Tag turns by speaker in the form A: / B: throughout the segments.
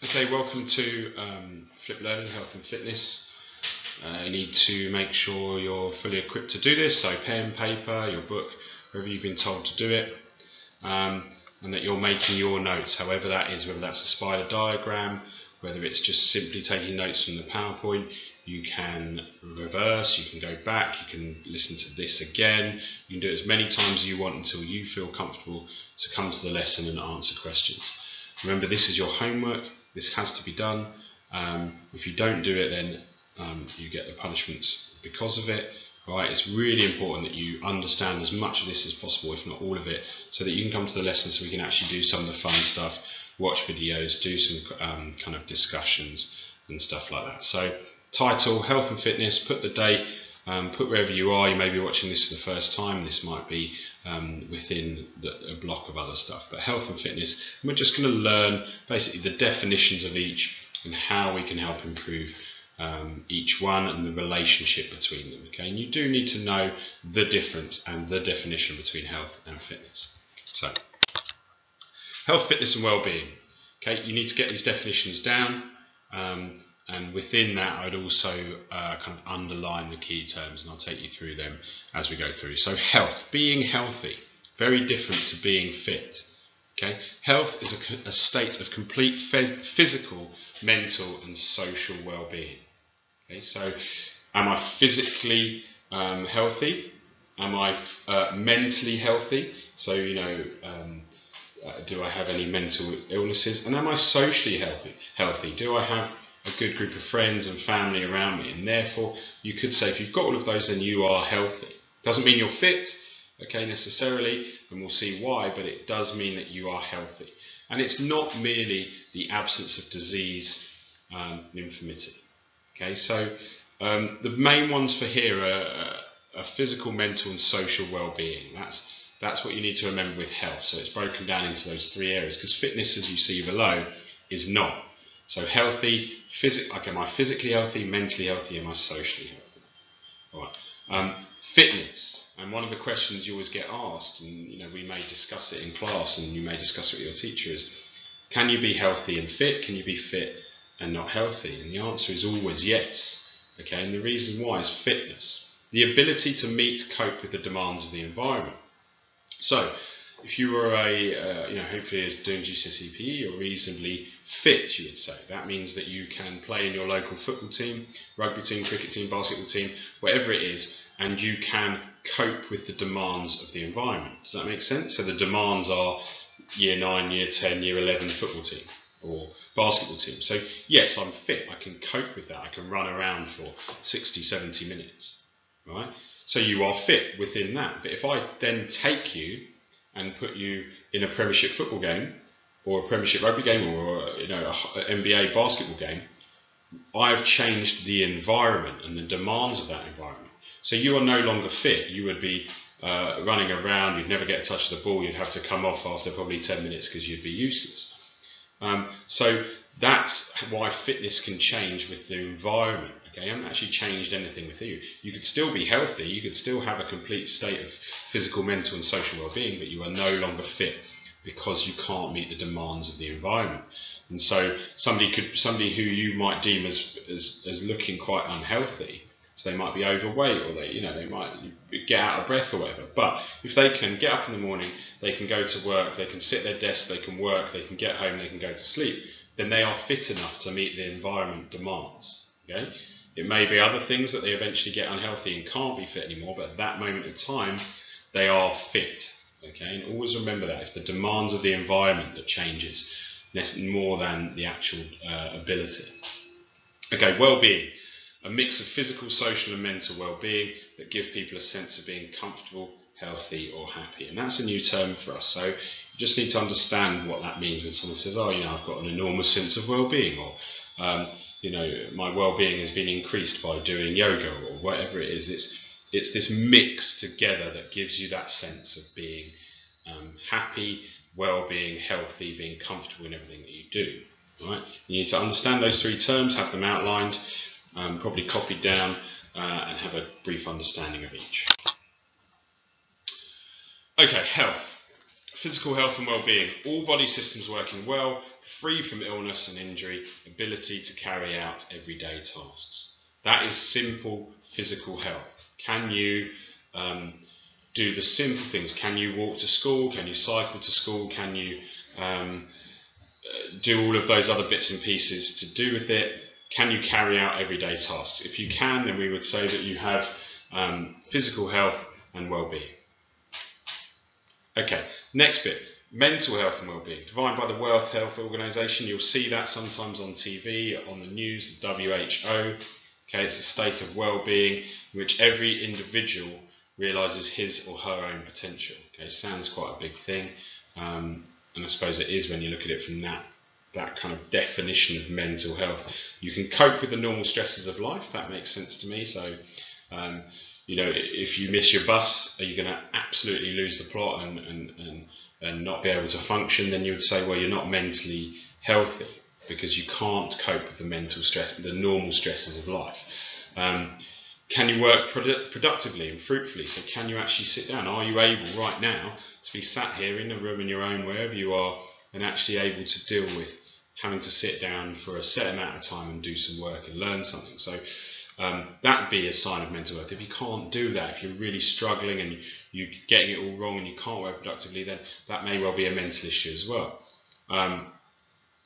A: Okay, welcome to Flip Learning, Health and Fitness. You need to make sure you're fully equipped to do this, so pen, paper, your book, wherever you've been told to do it, and that you're making your notes, however that is, whether that's a spider diagram, whether it's just simply taking notes from the PowerPoint. You can reverse, you can go back, you can listen to this again, you can do it as many times as you want until you feel comfortable to come to the lesson and answer questions. Remember, this is your homework. This has to be done. If you don't do it, then you get the punishments because of it. Right? It's really important that you understand as much of this as possible, if not all of it, so that you can come to the lesson so we can actually do some of the fun stuff, watch videos, do some kind of discussions and stuff like that. So, title, health and fitness, put the date, put wherever you are. You may be watching this for the first time. This might be within a block of other stuff, but health and fitness. And we're just going to learn basically the definitions of each and how we can help improve each one and the relationship between them. Okay, and you do need to know the difference and the definition between health and fitness. So, health, fitness, and well-being. Okay, you need to get these definitions down. And within that, I'd also kind of underline the key terms, and I'll take you through them as we go through. So health, being healthy, very different to being fit. Okay, health is a state of complete physical, mental, and social well-being. Okay, so am I physically healthy? Am I mentally healthy? So, you know, do I have any mental illnesses? And am I socially healthy? Do I have a good group of friends and family around me? And therefore, you could say if you've got all of those, then you are healthy. Doesn't mean you're fit, okay, necessarily, and we'll see why, but it does mean that you are healthy. And it's not merely the absence of disease and infirmity. Okay, so the main ones for here are physical, mental, and social well-being. That's what you need to remember with health. So it's broken down into those three areas, because fitness, as you see below, is not. So healthy, like, am I physically healthy, mentally healthy, am I socially healthy? All right. Fitness, and one of the questions you always get asked, and you know, we may discuss it in class, and you may discuss it with your teacher, is can you be healthy and fit? Can you be fit and not healthy? And the answer is always yes. Okay, and the reason why is fitness, the ability to meet, cope with the demands of the environment. So, if you were hopefully doing GCSE PE, you're reasonably fit, you would say. That means that you can play in your local football team, rugby team, cricket team, basketball team, whatever it is, and you can cope with the demands of the environment. Does that make sense? So the demands are year 9, year 10, year 11 football team or basketball team. So yes, I'm fit. I can cope with that. I can run around for 60, 70 minutes, right? So you are fit within that. But if I then take you and put you in a Premiership football game, or a Premiership rugby game, or an NBA basketball game, I've changed the environment and the demands of that environment. So you are no longer fit. You would be running around. You'd never get a touch of the ball. You'd have to come off after probably 10 minutes because you'd be useless. So that's why fitness can change with the environment. Okay, I haven't actually changed anything with you. You could still be healthy, you could still have a complete state of physical, mental and social well-being, but you are no longer fit because you can't meet the demands of the environment. And so somebody who you might deem as looking quite unhealthy, so they might be overweight, or they might get out of breath or whatever, but if they can get up in the morning, they can go to work, they can sit at their desk, they can work, they can get home, they can go to sleep, then they are fit enough to meet the environment demands. Okay? It may be other things that they eventually get unhealthy and can't be fit anymore, but at that moment in time, they are fit. Okay, and always remember that it's the demands of the environment that changes more than the actual ability. Okay, well-being, a mix of physical, social, and mental well-being that give people a sense of being comfortable, healthy, or happy. And that's a new term for us. So you just need to understand what that means when someone says, "Oh, I've got an enormous sense of well-being," or my well-being has been increased by doing yoga, or whatever it is. It's this mix together that gives you that sense of being happy, well-being, healthy, being comfortable in everything that you do. Right? You need to understand those three terms, have them outlined, probably copied down, and have a brief understanding of each. Okay, health. Physical health and well-being. All body systems working well, free from illness and injury, ability to carry out everyday tasks. That is simple physical health. Can you do the simple things? Can you walk to school? Can you cycle to school? Can you do all of those other bits and pieces to do with it? Can you carry out everyday tasks? If you can, then we would say that you have physical health and well-being. Okay, next bit, mental health and well-being. Defined by the World Health Organization. You'll see that sometimes on TV, on the news, the WHO. Okay, it's a state of well-being in which every individual realizes his or her own potential. Okay, sounds quite a big thing, and I suppose it is when you look at it from that kind of definition of mental health. You can cope with the normal stresses of life. That makes sense to me. So, you know, if you miss your bus, are you going to absolutely lose the plot and not be able to function? Then you would say, well, you're not mentally healthy because you can't cope with the mental stress, the normal stresses of life. Can you work productively and fruitfully? So can you actually sit down? Are you able right now to be sat here in a room in your own, wherever you are, and actually able to deal with having to sit down for a set amount of time and do some work and learn something? So that would be a sign of mental health. If you can't do that, if you're really struggling and you're getting it all wrong and you can't work productively, then that may well be a mental issue as well.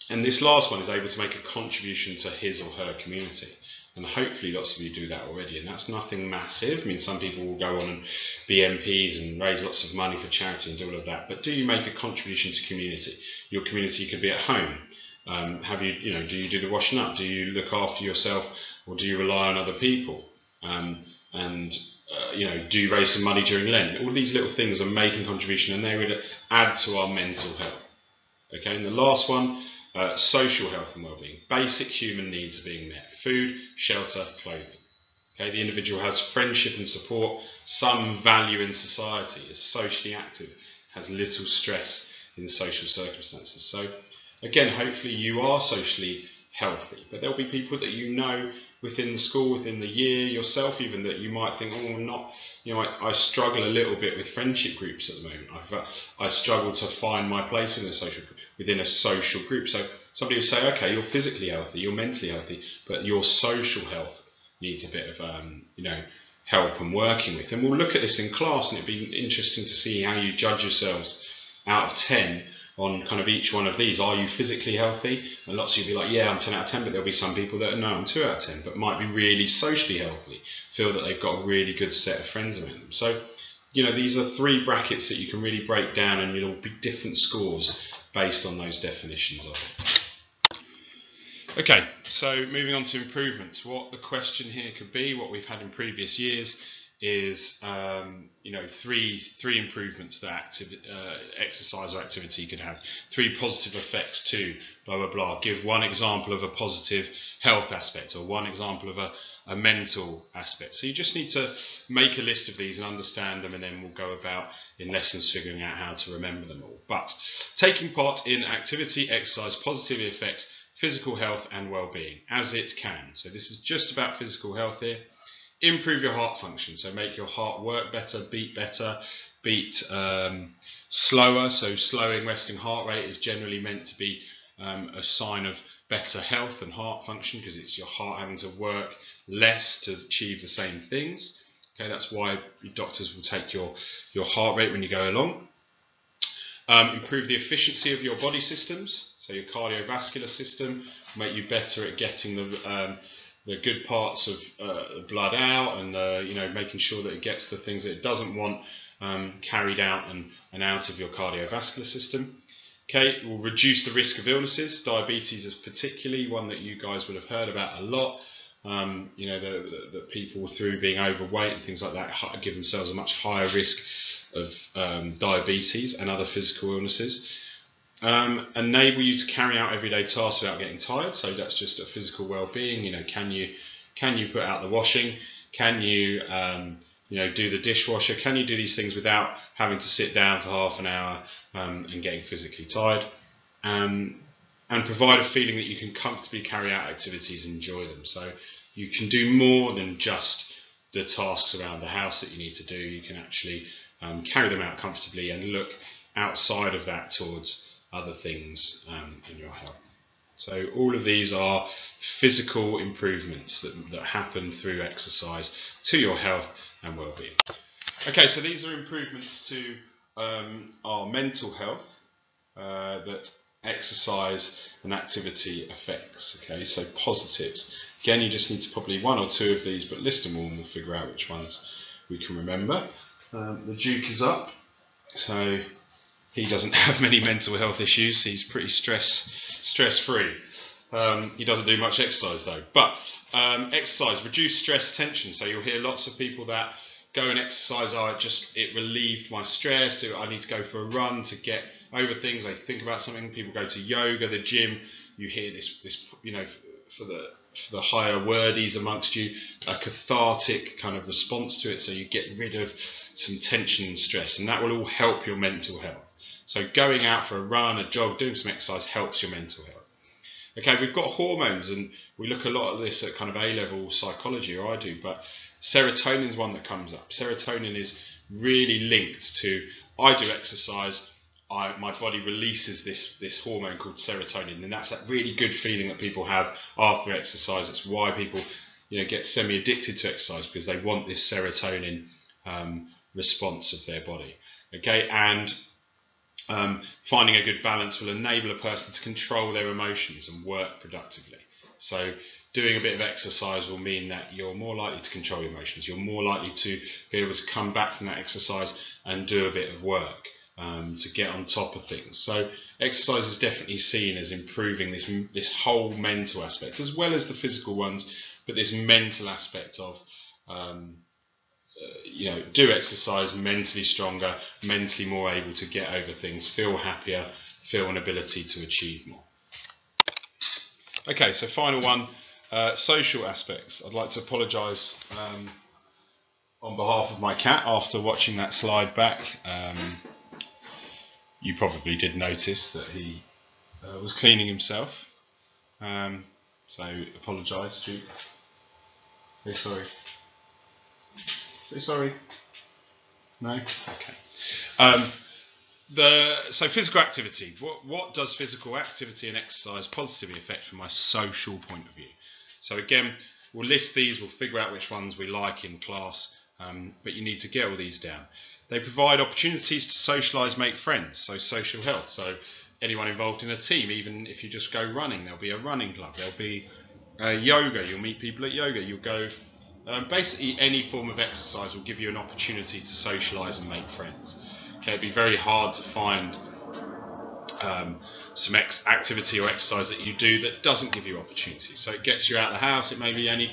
A: And this last one is able to make a contribution to his or her community. And hopefully lots of you do that already, and that's nothing massive. I mean, some people will go on and be MPs and raise lots of money for charity and do all of that, but do you make a contribution to community? Your community could be at home. Do you do the washing up? Do you look after yourself, or do you rely on other people? Do you raise some money during Lent? All these little things are making contribution, and they would add to our mental health. Okay, and the last one, social health and well-being. Basic human needs are being met: food, shelter, clothing. Okay, the individual has friendship and support, some value in society, is socially active, has little stress in social circumstances. So again, hopefully you are socially healthy, but there'll be people that you know within the school, within the year, yourself even, that you might think, oh, I'm not, you know, I struggle a little bit with friendship groups at the moment. I struggle to find my place within a social group. So somebody will say, okay, you're physically healthy, you're mentally healthy, but your social health needs a bit of help and working with. And we'll look at this in class, and it'd be interesting to see how you judge yourselves out of 10 on kind of each one of these. Are you physically healthy? And lots of you will be like, yeah, I'm 10 out of 10, but there'll be some people that are, no, I'm 2 out of 10, but might be really socially healthy, feel that they've got a really good set of friends around them. So, you know, these are 3 brackets that you can really break down, and it'll be different scores based on those definitions of it. Okay, so moving on to improvements. What the question here could be, what we've had in previous years, is three improvements that exercise or activity could have, 3 positive effects to blah blah blah. Give one example of a positive health aspect, or one example of a mental aspect. So you just need to make a list of these and understand them, and then we'll go about in lessons figuring out how to remember them all. But taking part in activity, exercise positively affects physical health and well-being as it can. So this is just about physical health here. Improve your heart function, so make your heart work better, beat slower. So slowing resting heart rate is generally meant to be a sign of better health and heart function, because it's your heart having to work less to achieve the same things. Okay, that's why doctors will take your heart rate when you go along. Improve the efficiency of your body systems, so your cardiovascular system, make you better at getting the good parts of blood out, and making sure that it gets the things that it doesn't want carried out and out of your cardiovascular system. Okay, it will reduce the risk of illnesses. Diabetes is particularly one that you guys will have heard about a lot. That people through being overweight and things like that give themselves a much higher risk of diabetes and other physical illnesses. Enable you to carry out everyday tasks without getting tired. So that's just a physical well-being. You know, can you put out the washing? Can you do the dishwasher? Can you do these things without having to sit down for half an hour and getting physically tired? And provide a feeling that you can comfortably carry out activities and enjoy them. So you can do more than just the tasks around the house that you need to do. You can actually carry them out comfortably and look outside of that towards other things in your health. So all of these are physical improvements that happen through exercise to your health and well-being. Okay, so these are improvements to our mental health that exercise and activity affects. Okay, so positives. Again, you just need to probably one or two of these, but list them all and we'll figure out which ones we can remember. The Duke is up, so he doesn't have many mental health issues. He's pretty stress-free. He doesn't do much exercise though. But exercise, reduce stress tension. So you'll hear lots of people that go and exercise. It relieved my stress. So I need to go for a run to get over things. I think about something. People go to yoga, the gym. You hear this for the higher wordies amongst you, a cathartic kind of response to it. So you get rid of some tension and stress, and that will all help your mental health. So going out for a run, a jog, doing some exercise helps your mental health. Okay, we've got hormones, and we look a lot at this at kind of A-level psychology, or I do, but serotonin is one that comes up. Serotonin is really linked to, I do exercise, my body releases this hormone called serotonin, and that's that really good feeling that people have after exercise. It's why people get semi-addicted to exercise, because they want this serotonin response of their body. Okay, and finding a good balance will enable a person to control their emotions and work productively. So doing a bit of exercise will mean that you're more likely to control your emotions. You're more likely to be able to come back from that exercise and do a bit of work to get on top of things. So exercise is definitely seen as improving this whole mental aspect, as well as the physical ones, but this mental aspect of do exercise, mentally stronger, mentally more able to get over things, feel happier, feel an ability to achieve more. Okay, so final one, social aspects. I'd like to apologise on behalf of my cat after watching that slide back. You probably did notice that he was cleaning himself, so apologise, Duke. Very sorry. Very sorry. No? Okay. So physical activity. What does physical activity and exercise positively affect from my social point of view? So again, we'll list these, we'll figure out which ones we like in class, but you need to get all these down. They provide opportunities to socialise, make friends, so social health. So anyone involved in a team, even if you just go running, there'll be a running club, there'll be yoga, you'll meet people at yoga, you'll go, basically any form of exercise will give you an opportunity to socialise and make friends. Okay, it'd be very hard to find some activity or exercise that you do that doesn't give you opportunities. So it gets you out of the house, it maybe only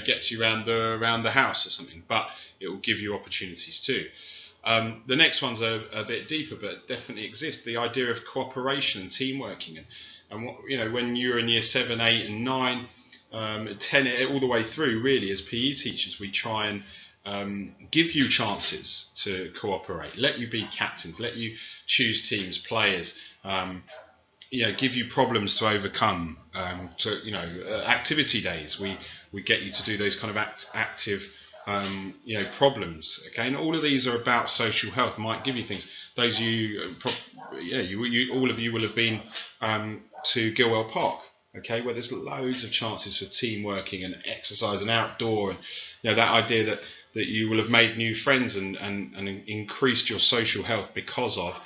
A: gets you around the house or something, but it will give you opportunities too. The next one's a bit deeper, but definitely exists. The idea of cooperation and team working, and when you're in year 7, 8, and 9, 10, all the way through, really, as PE teachers, we try and give you chances to cooperate, let you be captains, let you choose teams, players, give you problems to overcome. Activity days, we get you to do those kind of active. Problems. Okay, and all of these are about social health. Might give you things. Those all of you will have been to Gilwell Park. Okay, where there's loads of chances for team working and exercise and outdoor, and that idea that you will have made new friends and increased your social health because of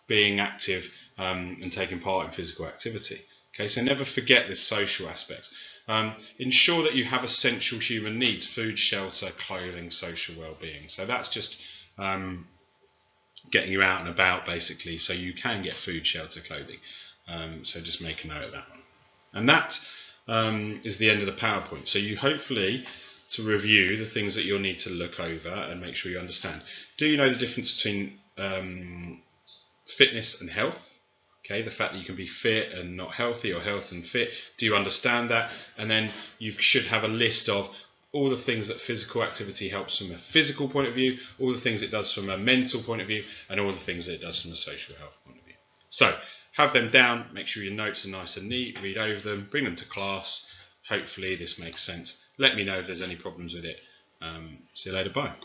A: being active and taking part in physical activity. Okay, so never forget this social aspect. Ensure that you have essential human needs: food, shelter, clothing, social well-being. So that's just getting you out and about, basically, so you can get food, shelter, clothing. So just make a note of that one. And that is the end of the PowerPoint. So you hopefully, to review the things that you'll need to look over and make sure you understand. Do you know the difference between fitness and health? Okay, the fact that you can be fit and not healthy, or health and fit. Do you understand that? And then you should have a list of all the things that physical activity helps from a physical point of view, all the things it does from a mental point of view, and all the things that it does from a social health point of view. So have them down, make sure your notes are nice and neat, read over them, bring them to class. Hopefully this makes sense. Let me know if there's any problems with it. See you later, bye.